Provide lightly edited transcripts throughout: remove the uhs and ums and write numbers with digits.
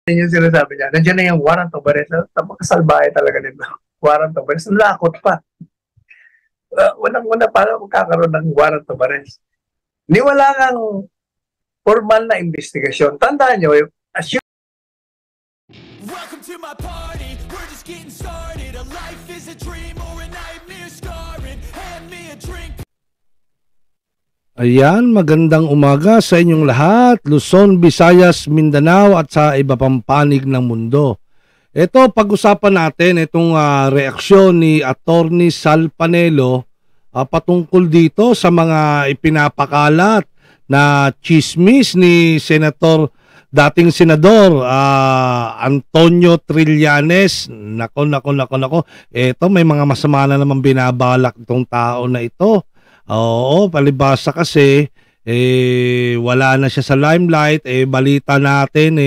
Yun yung sinasabi niya. Nandiyan na yung warrant of arrest. Napakasalbahe talaga nito. Warrant of arrest. Lakot pa. Unang-una para magkakaroon ng warrant of arrest. Ni wala kang formal na investigasyon. Tandaan nyo, as you... Welcome to my party, we're just getting started. A life is a dream or a nightmare scarring. Hand me a drink. Ayan, magandang umaga sa inyong lahat, Luzon, Visayas, Mindanao at sa iba pang panig ng mundo. Ito, pag-usapan natin itong reaksyon ni Attorney Sal Panelo patungkol dito sa mga ipinapakalat na chismis ni dating Senador Antonio Trillanes. Nako. Ito, may mga masama na naman binabalak itong tao na ito. Oo, palibasa kasi wala na siya sa limelight. Balita natin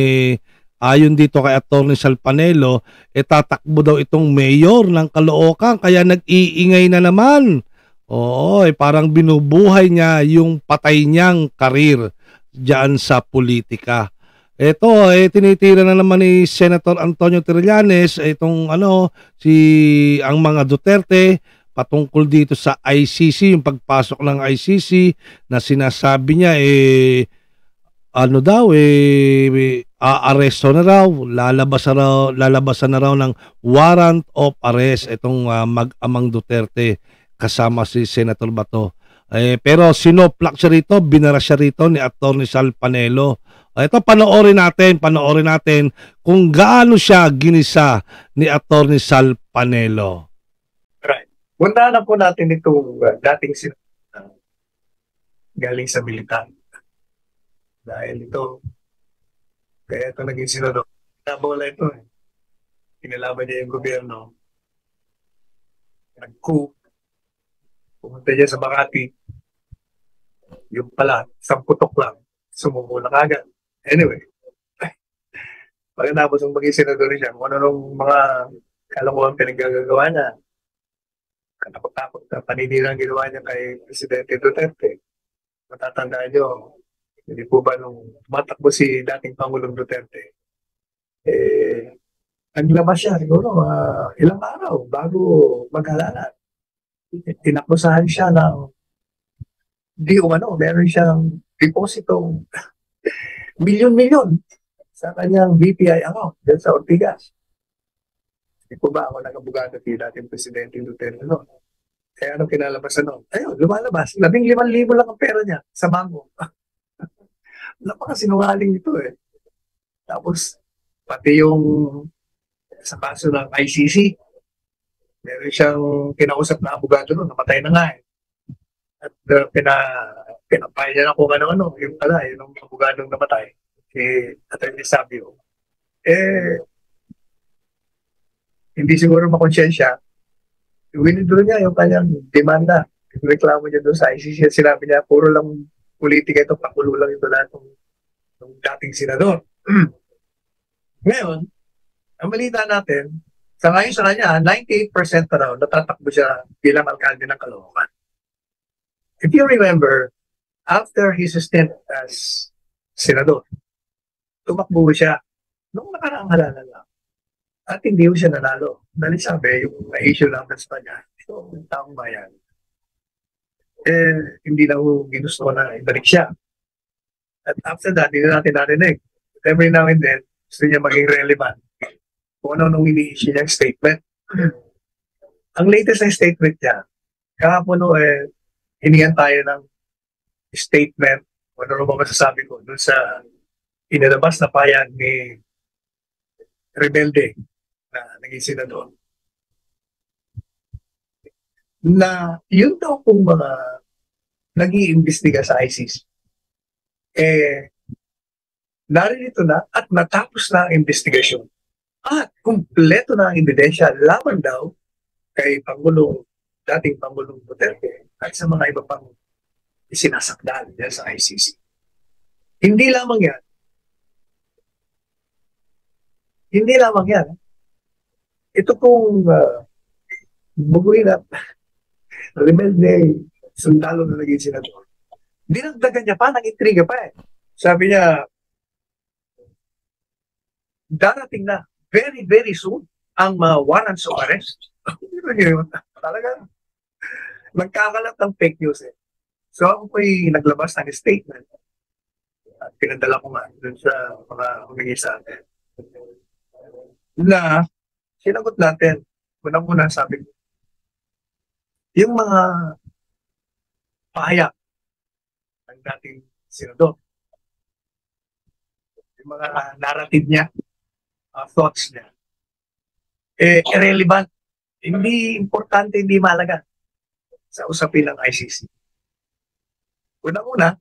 ayon dito kay Attorney Sal Panelo, tatakbo daw itong mayor ng Caloocan, kaya nag-iingay na naman. Oo, parang binubuhay niya yung patay niyang karir diyan sa politika. Ito, tinitira na naman ni Senator Antonio Trillanes ang mga Duterte patungkol dito sa ICC, yung pagpasok ng ICC na sinasabi niya aaresto na raw, lalabasan na raw ng warrant of arrest itong mag-amang Duterte kasama si Senator Bato. Pero sinoplak siya rito, binara siya rito ni Attorney Sal Panelo. Ito, panoorin natin kung gaano siya ginisa ni Attorney Sal Panelo. Puntahan na po natin itong dating senador galing sa militar. Dahil kaya ito naging senador. Nabola ito Kinalaban niya yung gobyerno. Nag-coup. Pumunta niya sa Makati. Yung pala, 10 putok lang. Sumuko na kagad. Anyway. Pagkatapos ng maging senador siya, kung ano nung mga kalokohan pinaggagawa niya, katakot-takot na paninira ang ginawa niya kay Presidente Duterte. Matatandaan niyo, hindi po ba nung tumatakbo si dating Pangulong Duterte, naglabas siya siguro ilang araw bago mag-halalan. Tinakbusahan siya ng meron siyang depositong milyon-milyon sa kanyang BPI account dyan sa Ortigas. Hindi po ba ako nag-abogado kay dating Presidente Duterte noon? Kaya anong kinalabasan noon? Ayun, lumalabas. 15,000 lang ang pera niya sa bangko. Napakasinungaling ito Tapos, pati yung sa kaso ng ICC, meron siyang kinausap na abogado noon, namatay na nga At pinapay niya na kung ano-ano. Yung abogadong namatay, si Atty. Sabio. Hindi siguro makonsensya, winidraw niya yung kanyang demanda. Reklamo niya doon sa ICC. Sinabi niya, puro lang politika ito, pakulo lang ito lahat ng dating senador. Ngayon, ang balita natin, sa kanya, 98% na raw, natatakbo siya bilang alkalde ng Caloocan. If you remember, after his stint as senador, tumakbo siya nung nakaraang halalan lang. At hindi siya nanalo. Dahil sabi, yung na-issue lang sa niya, yung taong bayan, hindi na ginusto na ibalik siya. At after that, hindi na natin narinig. Every now and then, gusto niya maging relevant. Kung ano nung ini-issue niyang statement. Ang latest na statement niya, kahapon hiningan tayo ng statement, ano ba masasabi ko, dun sa inilabas na payag ni Rebelde na naging senador, na yun daw kung mga nag-iimbestiga sa ICC, narinito na at natapos na ang investigasyon at kumpleto na ang ebidensya laban daw kay dating Pangulong Duterte at sa mga iba pang isinasakdal dyan sa ICC. Hindi lamang yan. Ito pong baguhin at Rebelde sundalo na naging senador. Dinagdagan niya pa, nag-intriga pa Sabi niya, darating na very, very soon ang mga warrants of arrest. Talaga, nagkakalat ng fake news eh. So ako po'y naglabas ng statement at pinadala ko nga dun sa mga humingi sa atin na sinagot natin. Unang-una sabi ko, yung mga pahayag ng dating senador, yung mga narrative niya, thoughts niya, irrelevant, hindi importante, hindi malaga sa usapin ng ICC. Unang-una,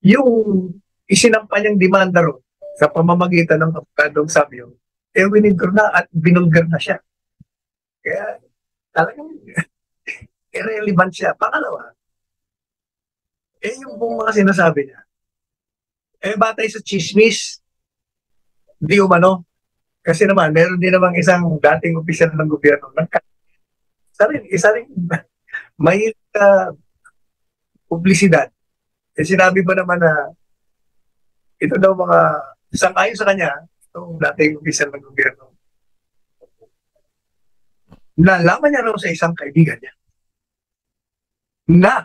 yung isinampa niyang demanda ro sa pamamagitan ng abogadong Sabio, winidor na at binulgar na siya. Kaya talagang irrelevant siya. Pangalawa, yung mga sinasabi niya, batay sa chismis, di umano. Kasi naman, meron din namang isang dating opisyal ng gobyerno. Isa rin, may publisidad. Sinabi ba naman na ito daw mga sang-ayon sa kanya, itong dating opisyal ng gobyerno, nalaman niya raw sa isang kaibigan niya na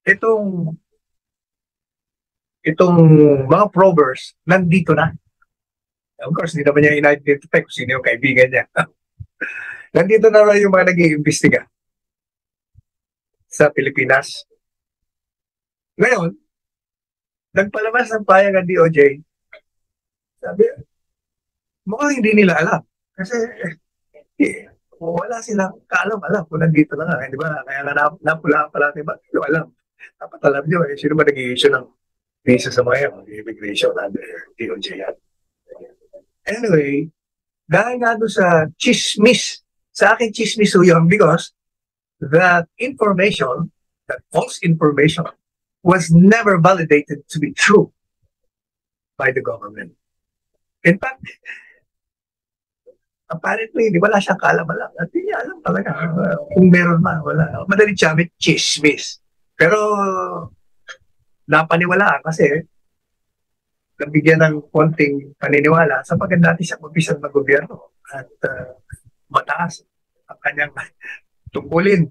itong mga probers nandito na. Of course, hindi naman niya in-identify kung sino yung kaibigan niya. Nandito na yung mga nag-iimbestiga sa Pilipinas. Ngayon, nagpalabas ng payag ang DOJ. Sabi, mukhang hindi nila alam. Kasi wala silang kaalam-alam kung nandito na nga. Di ba? Kaya napula pala natin ba? Hindi alam. Dapat alam nyo, sino ba nag-i-issue ng visa sa mga immigration under DOJ yan. Anyway, dahil nga doon sa chismis, sa akin chismis yun because that information, that false information, was never validated to be true by the government. In fact, apparently, di wala siyang kaalam-alam. At hindi niya alam talaga kung meron man, wala. Madalit siya, may chismis. Pero, napaniwalaan kasi nabigyan ng konting paniniwala sapagkat dati siya opisyal ng gobyerno at mataas ang kanyang tungkulin.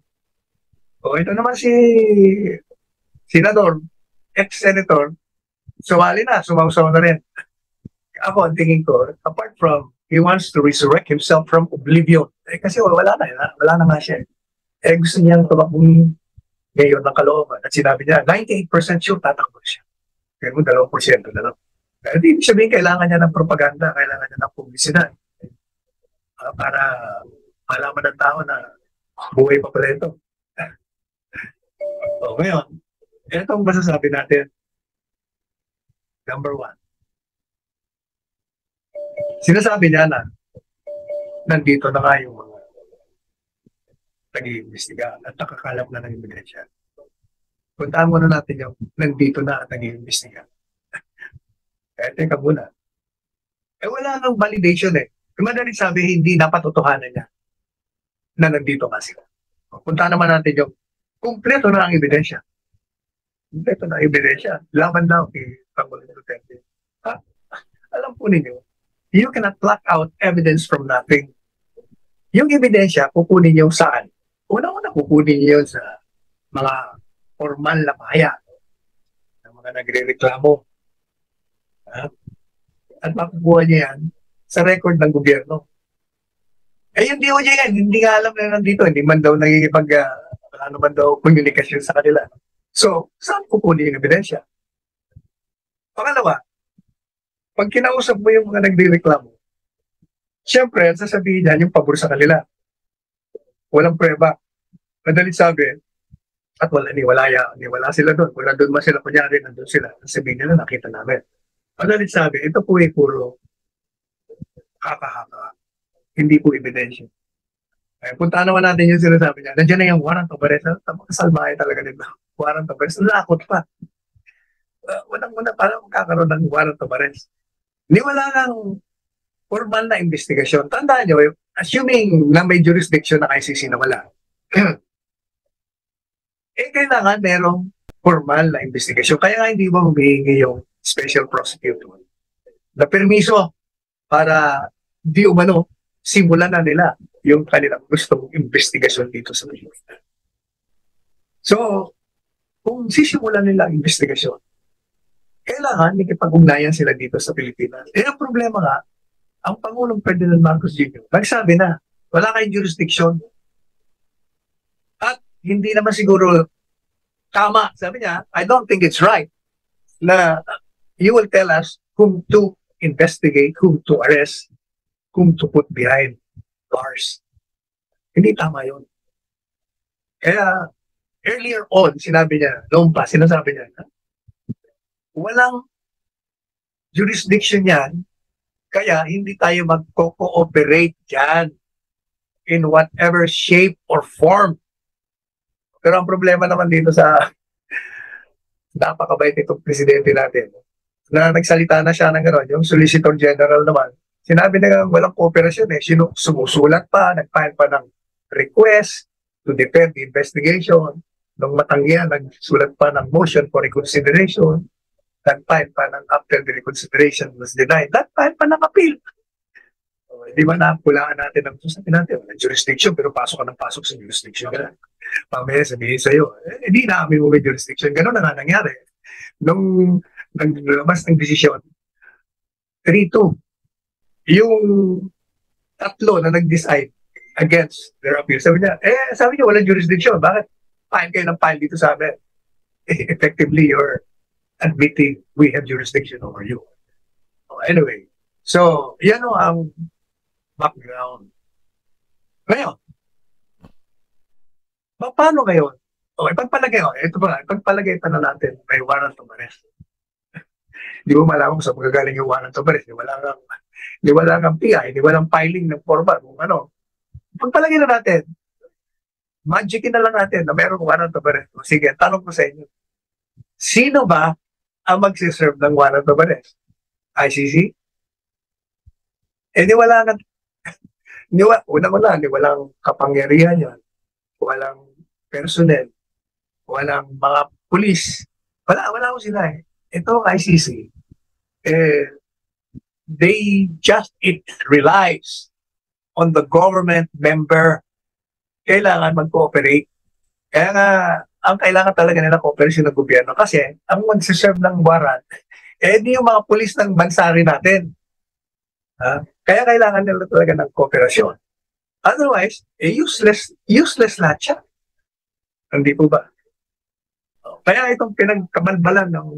O ito naman si Senador, ex-senator, sumali na, sumausaw na rin. Ako, ang tingin ko, apart from he wants to resurrect himself from oblivion. Kasi wala na nga siya. Gusto niyang tumakbong ngayon ng kalooban. At sinabi niya, 98% sure tatakbo siya. Kaya mo 2% na lang. Kaya di sabihin, kailangan niya ng propaganda, kailangan niya ng publisidad. Para malaman ng tao na buhay pa pala ito. So, ngayon, ito ang masasabi natin. Number 1. Sinasabi niya na nandito na nga yung mga nag-iimbestiga at nakakalap na ng ebidensya. Puntaan muna natin yung nandito na at nag-iimbestiga. Teka muna. Wala nang validation eh. Madaling sabi, hindi napatotohanan niya na nandito nga sila. Puntaan naman natin yung kumpleto na ang ebidensya. Kumpleto na ang ebidensya. Laban daw kay Pangulong Duterte. Alam po ninyo, you cannot pluck out evidence from nothing. Yung ebidensya, kukunin niyo saan? Una-una, kukunin niyo sa mga formal na pahayag ng mga nagre-reklamo. At makukuha niyo yan sa record ng gobyerno. Yung DOJ yan, hindi nga alam na nandito. Hindi man daw wala naman daw komunikasyon sa kanila. So, saan kukunin yung ebidensya? Pangalawa, pag kinausap mo yung mga nagre-reklamo, siyempre, sasabihin niya yung pabor sa kanila. Walang preba. Madalit sabi, at niwala sila doon. Wala doon man sila, kunyari, nandun sila. Sabihin nila, nakita namin. Madalit sabi, ito po ay puro haka-haka. Hindi po ebidensya. Puntaan naman natin yung sinasabi niya. Nandiyan na yung warrant of arrest. Kasalbahay talaga nito. Warrant of arrest. Lakot pa. Unang-una, parang magkakaroon ng warrant of arrest. Wala ng formal na investigasyon. Tandaan nyo, assuming na may jurisdiction ng ICC na wala, kailangan merong formal na investigasyon. Kaya nga hindi ba humihingi yung special prosecutor na permiso para di umano simulan na nila yung kanilang gustong investigasyon dito sa Pilipinas. So, kung sisimulan nila ang investigasyon, kailangan nakipag-ugnayan sila dito sa Pilipinas. Eh, ang problema nga, ang Pangulong Ferdinand Marcos Jr. nagsabi na, wala kayong jurisdiction. At hindi naman siguro tama. Sabi niya, I don't think it's right na you will tell us whom to investigate, whom to arrest, whom to put behind bars. Hindi tama yun. Kaya, earlier on, sinabi niya, sinasabi niya, walang jurisdiction yan, kaya hindi tayo mag-cooperate dyan in whatever shape or form. Pero ang problema naman dito sa napakabait itong presidente natin, na nagsalita na siya ng gano'n, yung Solicitor General naman, sinabi na walang cooperation eh, sumusulat pa, nag-file pa ng request to defend the investigation. Nung matanggihan, nagsulat pa ng motion for reconsideration, nag-file pa ng after the reconsideration was denied, nag-file pa ng appeal. Di ba napulaan natin ang sasabi natin, walang jurisdiction, pero pasok ka ng pasok sa jurisdiction ka na. Mamaya sabihin sa'yo, hindi namin mo may jurisdiction. Ganun na nga nangyari. Nung naglabas ng desisyon, 3-2, yung tatlo na nag-decide against their appeal, sabi niya, walang jurisdiction. Bakit? File kayo ng file dito sa amin. Effectively, you're admitting we have jurisdiction over you. Anyway, so, yan o ang background. Ngayon, paano ngayon? Ipagpalagay pa na natin may warrant of arrest. Di mo malaman kung saan magagaling yung warrant of arrest. Di wala kang PI, di walang filing ng formal. Kung ano, pagpalagay na natin, magicin na lang natin na mayroong warrant of arrest. Sige, tanong ko sa inyo. Sino ba ang magsiserve ng warrant of arrest? ICC? Walang kapangyarihan yan. Walang personnel. Walang mga pulis. Wala ko sila eh. Ito ICC, it relies on the government member. Kailangan mag-cooperate. Kaya nga, ang kailangan talaga nila cooperation ng gobyerno kasi ang magsiserve ng warrant, di yung mga pulis ng bansa rin natin. Kaya kailangan nila talaga ng kooperasyon. Otherwise, useless lahat siya. Hindi po ba? Kaya itong pinagkabalbalan ng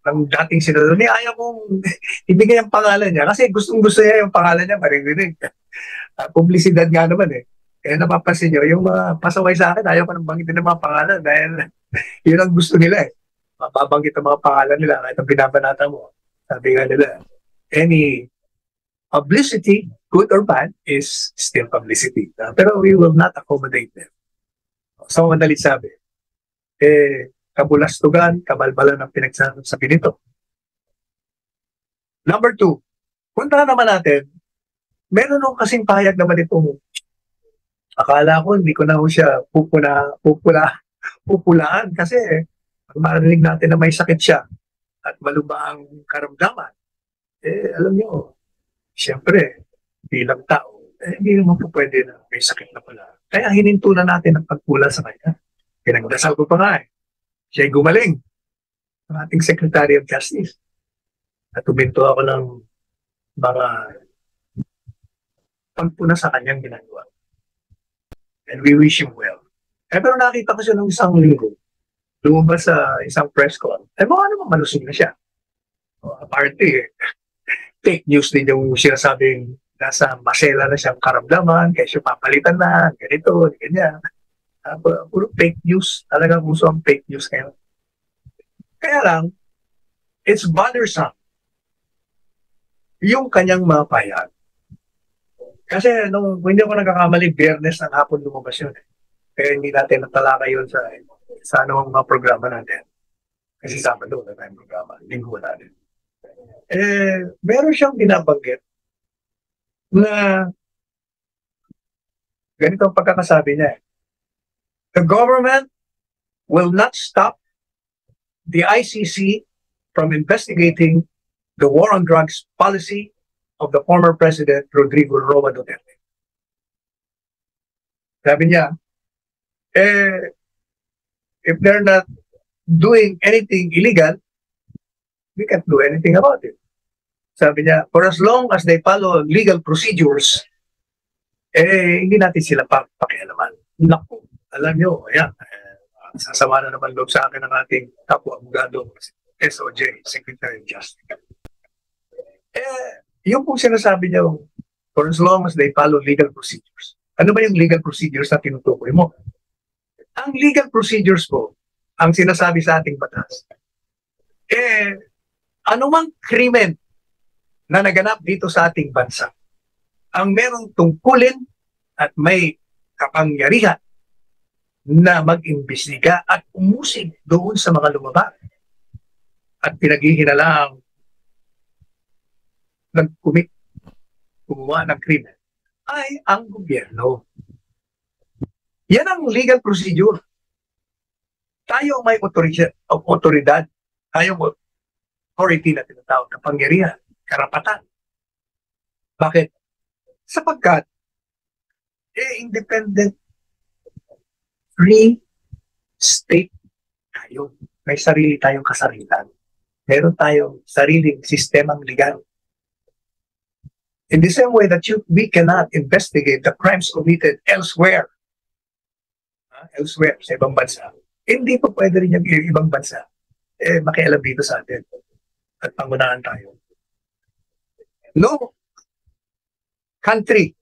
dating senador, ayaw kong ibigay ang pangalan niya kasi gustong-gusto niya yung pangalan niya maririnig. Publisidad nga naman eh. Kaya napapansin nyo, yung mga pasaway sa akin, ayaw ko nang banggitin ng mga pangalan dahil yun ang gusto nila eh. Mapabanggit ang mga pangalan nila kahit ang binabanata mo. Sabi nga nila, any publicity, good or bad, is still publicity. Pero we will not accommodate them. So, madalit sabi, kabulastugan, kabalbalan ang pinagsasabi nito. Number 2, punta naman natin, meron nung kasing pahayag naman itong akala ko hindi ko na siya pupulaan kasi pag marinig natin na may sakit siya at malubha ang karamdaman, alam niyo, siyempre, bilang tao, hindi naman po pwede na may sakit na pala. Kaya hininto na natin ang pagpula sa kanya. Pinagdasal ko pa nga eh. Siya'y gumaling ang ating Secretary of Justice. At tuminto ako ng mga pagpuna sa kanyang ginagawa. And we wish him well. Pero nakita ko siya ng isang linggo, lumabas sa isang press con. Baka naman malusog na siya. Aparte, fake news din yung sinasabing nasa masela na siyang karamdaman, kaya siya papalitan na, ganito, ganyan. Puro fake news. Talagang uso ang fake news ngayon. Kaya lang, it's bothersome yung kanyang mga pahayag. Kasi nung hindi ako nagkakamali, Biyernes ng hapon lumabas yun. Kaya hindi natin natalakay yun sa anong mga programa natin. Kasi Sabado na tayong programa. Linggo natin. Meron siyang binabanggit na ganito ang pagkakasabi niya. The government will not stop the ICC from investigating the war on drugs policy of the former President Rodrigo Roa Duterte. Sabi niya, if they're not doing anything illegal, we can't do anything about it. Sabi niya, for as long as they follow legal procedures, hindi natin sila pakialaman. Naku, alam nyo, ayan, sasama na naman loob sa akin ng ating kapwa-abogado, SOJ, Secretary of Justice. Yung pong sinasabi niya, for as long as they follow legal procedures. Ano ba yung legal procedures na tinutukoy mo? Ang legal procedures po, ang sinasabi sa ating batas, anumang krimen na naganap dito sa ating bansa, ang merong tungkulin at may kapangyarihan na mag-imbestiga at umusig doon sa mga lumabas at pinaghihinalang gumawa ng krimen ay ang gobyerno. Yan ang legal procedure. Tayo may otoridad, tayong authority na tinatawag, kapangyarihan, karapatan. Bakit? Sapagkat independent free state tayo. May sarili tayong kasarilan. Meron tayong sariling sistemang legal. In the same way that we cannot investigate the crimes committed elsewhere, sa ibang bansa, hindi po pwede rin yung ibang bansa makialam dito sa atin at pangunahan tayo. No country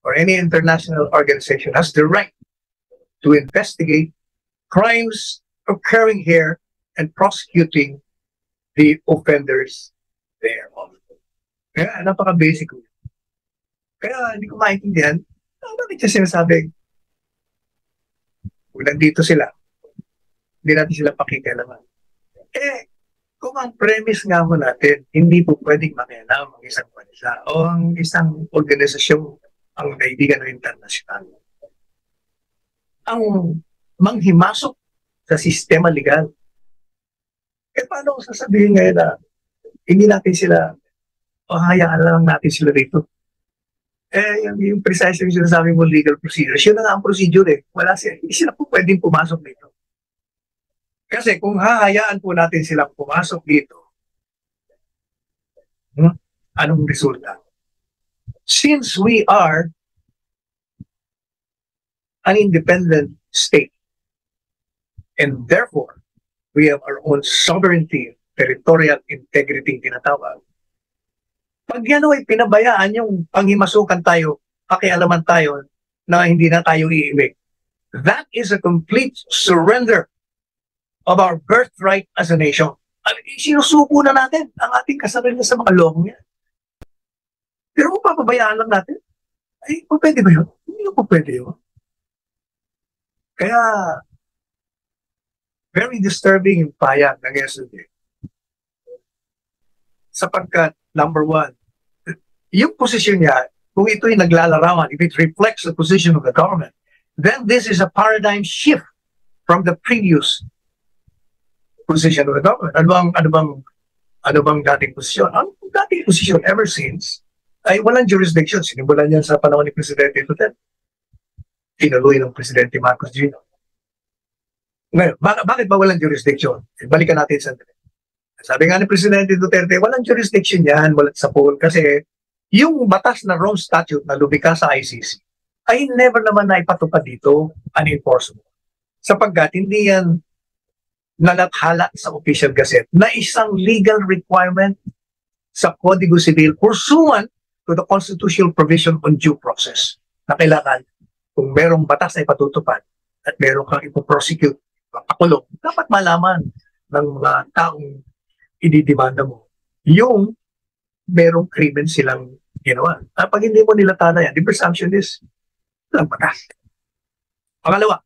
or any international organization has the right to investigate crimes occurring here and prosecuting the offenders thereof. Kaya napaka-basic ko. Kaya hindi ko maintindihan, bakit siya sinasabi, kung nandito sila, hindi natin sila pakikialaman. Kung ang premise nga mo natin, hindi po pwedeng makialam ang isang bansa o ang isang organisasyon ang kaibigan ng internasyonal. Ang manghimasok sa sistema legal. Paano sasabihin ngayon na hindi natin sila, hayaan lang natin sila rito? Yung precise yung sinasabi mo legal procedure, yun na nga ang procedure Wala sila, hindi sila po pwedeng pumasok dito. Kasi kung hahayaan po natin silang pumasok dito, anong resulta? Since we are an independent state, and therefore, we have our own sovereignty, territorial integrity tinatawag. Pag yan ay pinabayaan yung panghimasukan tayo, pakialaman tayo na hindi na tayo iimik, that is a complete surrender of our birthright as a nation. Sinusuko na natin ang ating kasarili sa mga loob niya. Pero kung papabayaan lang natin, pwede ba yun? Hindi po pwede yun. Kaya, very disturbing yung payag ng yesterday. Sapagkat, number one, yung posisyon niya, kung ito'y naglalarawan, if it reflects the position of the government, then this is a paradigm shift from the previous position of the government. Ano bang dating posisyon? Ang dating posisyon ever since ay walang jurisdiction. Sinimulan niyan sa panahon ni Presidente Duterte. Tinuloy ng Presidente Marcos Jr. Ngayon, bakit ba walang jurisdiction? Balikan natin sa sabi nga ni Presidente Duterte, walang jurisdiction yan, walang sa pool, kasi yung batas na Rome Statute na lumikha sa ICC ay never naman na ipatupad dito, unenforceable. Sapagkat hindi yan nalathala sa official gazette na isang legal requirement sa Kodigo Civil pursuant to the constitutional provision on due process na kailangan kung merong batas na ipatutupad at meron kang ipoprosecute, pakulong, dapat malaman ng mga taong ididimanda mo yung merong krimen silang ginawa. Pag hindi mo nilatana yan, the presumption is walang batas. Pangalawa,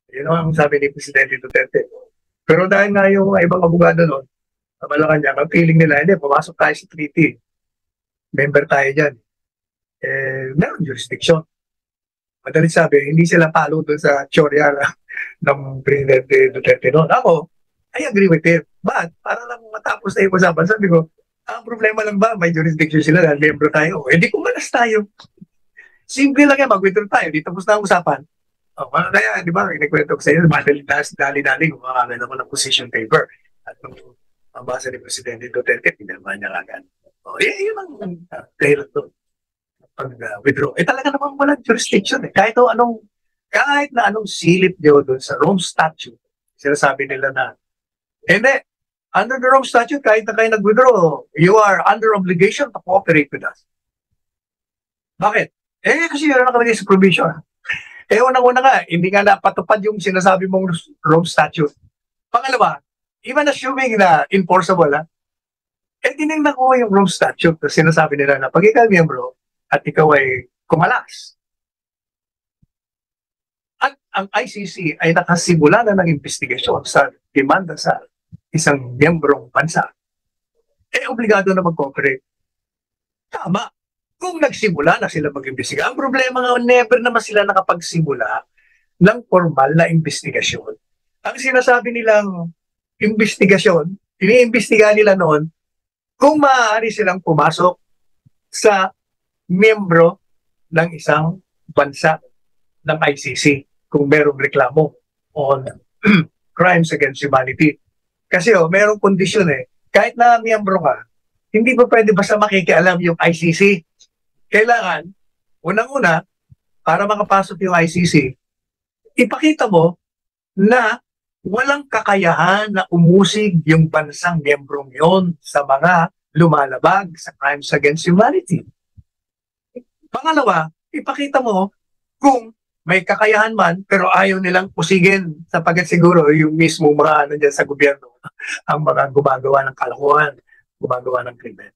yun ang sabi ni Presidente Duterte. Pero dahil nga yung ibang abogado noon, sa Malacanang, ang feeling nila, hindi, pumasok tayo sa treaty. Member tayo dyan. Meron jurisdiction. Madalit sabi, hindi sila palo doon sa teorya ng Presidente Duterte noon. Ako, I agree with him. But, para lang matapos na yung usapan, sabi ko, ang problema lang ba, may jurisdiction sila dahil membro tayo. Eh, di kumalas tayo. Simple lang yan, mag-withdraw tayo. Di tapos na ang usapan. Oh, kaya, di ba, kinikwento ko sa inyo, dali-dali, kumakagal ako ng position paper. At nung mabasa ni Presidente Duterte, pinirma niya agad. Oh, yun ang dahilan doon. Pag-withdraw. Eh, talaga namang walang jurisdiction eh. Kahit na anong silip niyo doon sa Rome Statute, sinasabi nila na, hindi, under the Rome Statute, kahit na kayo nag-withdraw, you are under obligation to cooperate with us. Bakit? Eh, kasi yun ang nakalagay sa provision. Eh, unang-una nga, hindi nga napatupad yung sinasabi mong Rome Statute. Pangalawa, even assuming na enforceable, eh, tinignan ko yung Rome Statute na sinasabi nila na pag ikaw miyembro at ikaw ay kumalas. At ang ICC ay nakasimula na ng investigasyon sa demanda sa isang miyembrong bansa. Eh, obligado na mag-cooperate. Tama. Kung nagsimula na sila mag-imbestiga. Ang problema nga, never naman sila nakapagsimula ng formal na investigasyon. Ang sinasabi nilang investigasyon, iniimbestiga nila noon, kung maaari silang pumasok sa miyembro ng isang bansa ng ICC kung merong reklamo on crimes against humanity. Kasi merong kondisyon kahit na miyembro ka, hindi pa pwede basta makikialam yung ICC. Kailangan, unang-una, para makapasok yung ICC, ipakita mo na walang kakayahan na umusig yung bansang miyembrong yon sa mga lumalabag sa crimes against humanity. Pangalawa, ipakita mo kung may kakayahan man pero ayaw nilang usigin sapagkat siguro yung mismo mga dyan sa gobyerno ang mga gumagawa ng kalokohan, gumagawa ng krimen.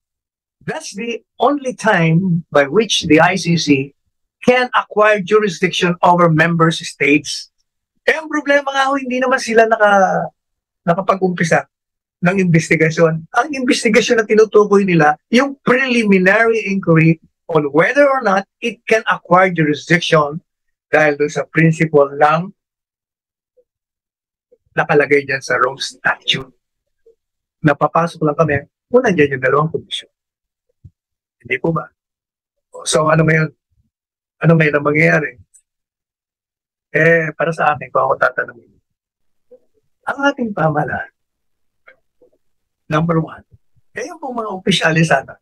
That's the only time by which the ICC can acquire jurisdiction over member states. Eh, ang problema nga hindi naman sila nakapag-umpisa ng investigasyon. Ang investigasyon na tinutukoy nila, yung preliminary inquiry on whether or not it can acquire jurisdiction dahil doon sa principle lang nakalagay dyan sa Rome Statute. Napapasok lang kami, una dyan yung dalawang kondisyon. Hindi po ba? So, ano ngayon? Ano ngayon ang mangyayari? Eh, para sa akin, kung ako tatanungin, ang ating pamahalaan, number one, yung pong mga opisyalis sana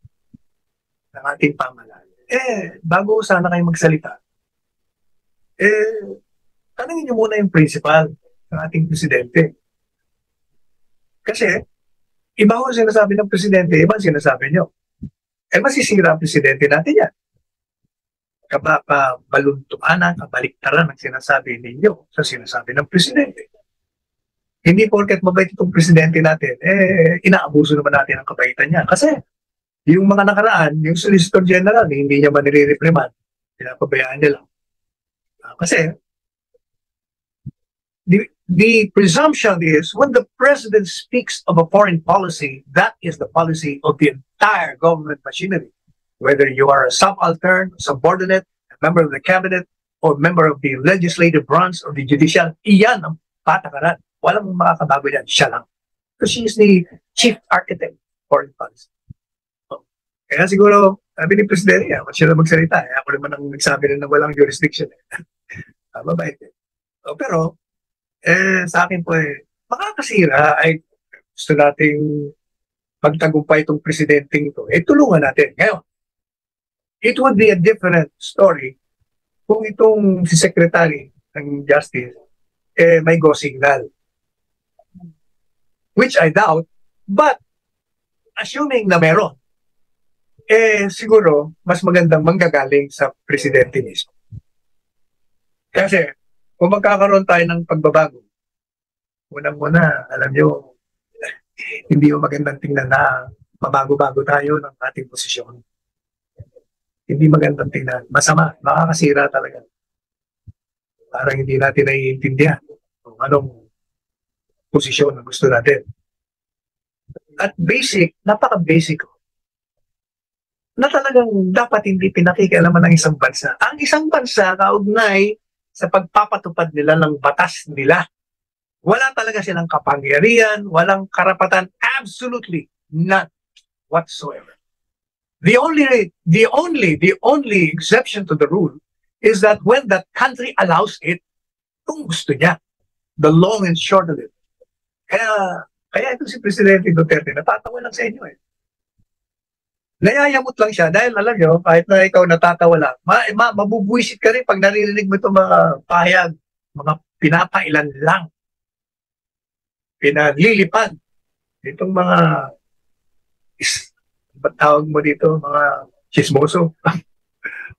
ng ating pamahalaan, bago sana kayo magsalita, tanungin niyo muna yung principal ng ating presidente. Kasi, iba ko sinasabi ng presidente, iba sinasabi niyo. Masisira ang presidente natin yan. Kabaluntuanan, kabaliktaran ang sinasabi ninyo sa sinasabi ng presidente. Hindi porket mabait itong presidente natin, inaabuso naman natin ang kabaitan niya. Kasi, yung mga nakaraan, yung Solicitor General, hindi niya man nire-reprimand. Pinapabayaan niya lang. Kasi, the presumption is when the president speaks of a foreign policy, that is the policy of the entire government machinery. Whether you are a subaltern, subordinate, a member of the cabinet, or member of the legislative branch or the judicial, iyan ang patakaran. Walang makakabago yan, siya lang. Because she is the chief architect of foreign policy. Kaya siguro, sabi ni Presidente, siya na magsalita. Ako naman ang nagsabi na walang jurisdiction. Mabait. Pero, sa akin po makakasira ay gusto nating magtagumpay itong presidenteng ito. Tulungan natin. Ngayon, it would be a different story kung itong si Secretary ng Justice may go signal. Which I doubt, but assuming na meron, siguro mas magandang manggagaling sa presidente mismo. Kasi kung magkakaroon tayo ng pagbabago, unang-una, alam nyo, hindi mo magandang tingnan na mabago-bago tayo ng ating posisyon. Hindi magandang tingnan. Masama, makakasira talaga. Parang hindi natin naiintindihan kung anong posisyon na gusto natin. At basic, napaka-basic na talagang dapat hindi pinakikialaman ng isang bansa. Ang isang bansa kaugnay sa pagpapatupad nila ng batas nila. Wala talaga silang kapangyarihan, walang karapatan, absolutely not whatsoever. The only exception to the rule is that when that country allows it, kung gusto niya, the long and short of it. Kaya ito si Presidente Duterte, natatawa lang sa inyo eh. Nayayamot lang siya dahil alam nyo, kahit na ikaw natatawa lang, mabubuisit ka rin pag naririnig mo itong mga pahayag, mga pinapailan lang, pinalilipad, itong mga, ba't tawag mo dito, mga chismoso,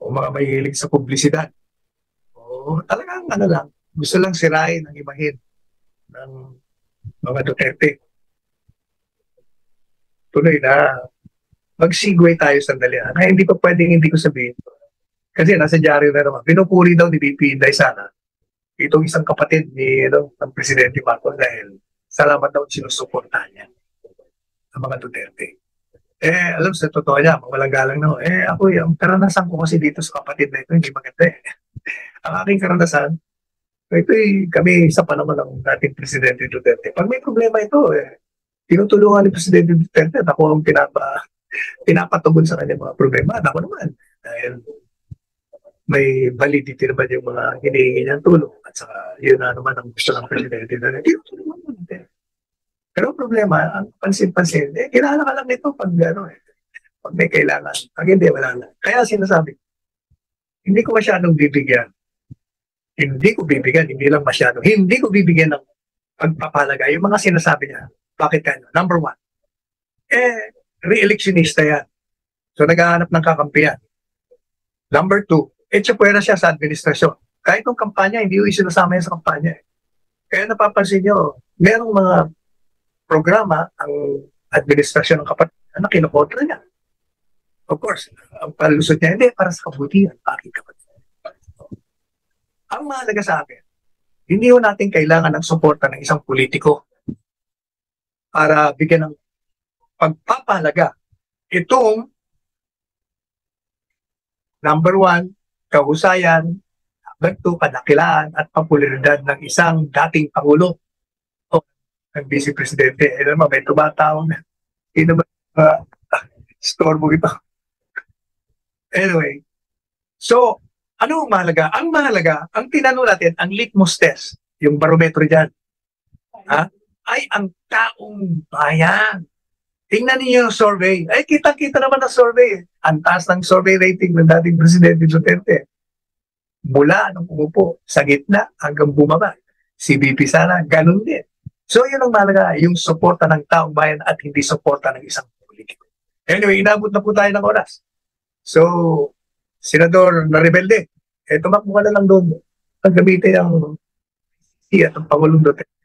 o mga mahihilig sa publisidad. O talagang ano lang, gusto lang sirain ang imahin ng mga Duterte. Tuloy na, mag-segue tayo sandali. Hindi pa pwedeng hindi ko sabihin. Kasi nasa dyaryo na naman. Pinupuri daw ni BP Inday Sara itong isang kapatid ng Presidente Marcos dahil salamat daw sinusuportahan niya ang mga Duterte. Alam sa totoo niya, walang galang na. Ako, ang karanasan ko kasi dito sa kapatid na ito, hindi maganda eh. Ang aking karanasan, kami sa panahon ng dating Presidente Duterte. Pag may problema ito, tinutulungan ni Presidente Duterte at ako ang pinapatugon sa kanya mga problema. At ako naman, dahil may validity naman yung mga hinihingi niyang tulong. At saka yun na naman ang gusto ng Presidente Duterte. Tinutulungan mo natin. Pero problema, ang pansin-pansin, kilala ka lang nito pag pag may kailangan. Pag hindi, wala na. Kaya sinasabi, hindi ko masyadong bibigyan. Hindi lang masyado. Hindi ko bibigyan ng pagpapalaga. Yung mga sinasabi niya, bakit kaya? Number one, re-electionista yan. So, naghahanap ng kakampiyan. Number two, tsapwera siya sa administrasyon. Kahit nung kampanya, hindi yung isinasama yan sa kampanya. Kaya napapansin nyo, merong mga programa ang administrasyon ng kapatid na kinukontra niya. Of course, ang palusot niya, hindi, para sa kabutihan, aking kapatid. Ang mahalaga sa akin, hindi ho natin kailangan ng suporta ng isang politiko para bigyan ng pagpapahalaga itong number one, kahusayan, number two, kadakilaan at popularidad ng isang dating Pangulo o ng Vice Presidente. Naman, may tumatawag na. Hindi naman store mo ito. Anyway, so, ano ang mahalaga? Ang mahalaga, ang tinanong natin, ang litmus test, yung barometro dyan, ay ang taong bayan. Tingnan niyo yung survey. Kita-kita naman na survey. Ang taas ng survey rating ng dating Presidente Duterte. Mula nung umupo, sa gitna hanggang bumaba. Si BP Sara, ganun din. So yun ang mahalaga, yung suporta ng taong bayan at hindi suporta ng isang politiko. Anyway, inabot na po tayo ng oras. So, Senador na rebelde, tumakbo ka na lang doon. Ang gamitin ang Pangulong Duterte.